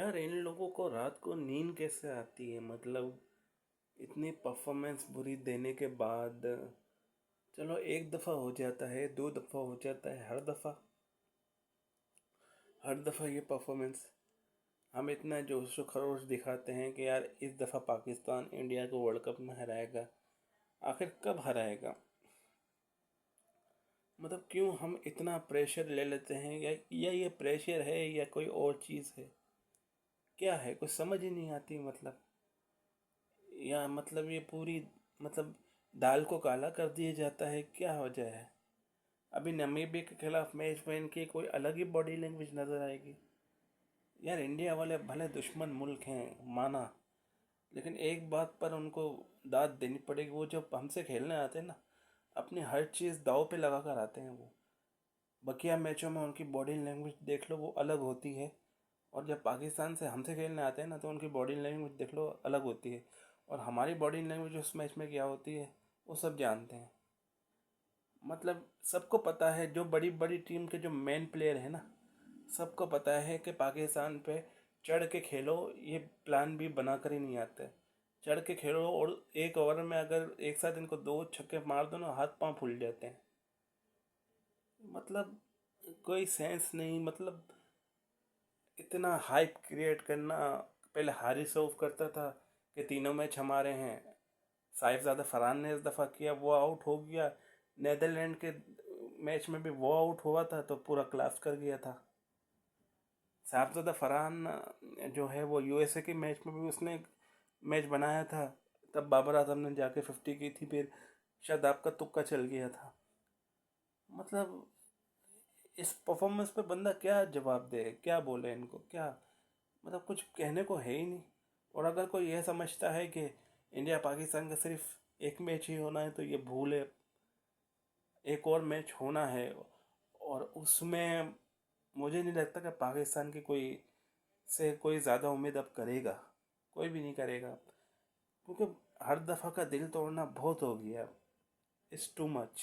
यार इन लोगों को रात को नींद कैसे आती है? मतलब इतनी परफॉर्मेंस बुरी देने के बाद चलो एक दफ़ा हो जाता है, दो दफ़ा हो जाता है, हर दफ़ा ये परफॉर्मेंस हम इतना जोश व खरोश दिखाते हैं कि यार इस दफ़ा पाकिस्तान इंडिया को वर्ल्ड कप में हराएगा। आखिर कब हराएगा? मतलब क्यों हम इतना प्रेशर ले लेते हैं? या ये प्रेशर है या कोई और चीज़ है? क्या है, कुछ समझ ही नहीं आती। मतलब या मतलब ये पूरी मतलब दाल को काला कर दिया जाता है, क्या वजह है? अभी नमीबिया के खिलाफ मैच में इनकी कोई अलग ही बॉडी लैंग्वेज नजर आएगी। यार इंडिया वाले भले दुश्मन मुल्क हैं, माना, लेकिन एक बात पर उनको दाद देनी पड़ेगी। वो जब हमसे खेलने आते हैं ना, अपनी हर चीज़ दाव पे लगा कर आते हैं वो। बकिया मैचों में उनकी बॉडी लैंग्वेज देख लो, वो अलग होती है। और जब पाकिस्तान से हमसे खेलने आते हैं ना, तो उनकी बॉडी लैंग्वेज देख लो, अलग होती है। और हमारी बॉडी लैंग्वेज उस मैच में क्या होती है, वो सब जानते हैं। मतलब सबको पता है, जो बड़ी बड़ी टीम के जो मेन प्लेयर है ना, सबको पता है कि पाकिस्तान पे चढ़ के खेलो, ये प्लान भी बना कर ही नहीं आते। चढ़ के खेलो और एक ओवर में अगर एक साथ इनको दो छक्के मार दो ना, हाथ पांव फूल जाते हैं। मतलब कोई सेंस नहीं। मतलब इतना हाइप क्रिएट करना। पहले हारिस रऊफ करता था कि तीनों मैच हमारे हैं। साहिबजादा फरहान ने इस दफ़ा किया, वो आउट हो गया। नेदरलैंड के मैच में भी वो आउट हुआ था तो पूरा क्लास कर गया था। साहिबजादा फरहान जो है वो यूएसए के मैच में भी उसने मैच बनाया था। तब बाबर आजम ने जाके 50 की थी, फिर शादाब का तुक्का चल गया था। मतलब इस परफॉर्मेंस पे बंदा क्या जवाब दे, क्या बोले इनको, क्या? मतलब कुछ कहने को है ही नहीं। और अगर कोई यह समझता है कि इंडिया पाकिस्तान का सिर्फ एक मैच ही होना है, तो ये भूल है। एक और मैच होना है, और उसमें मुझे नहीं लगता कि पाकिस्तान की कोई ज़्यादा उम्मीद अब करेगा। कोई भी नहीं करेगा, क्योंकि हर दफ़ा का दिल तोड़ना बहुत हो गया। It's too much.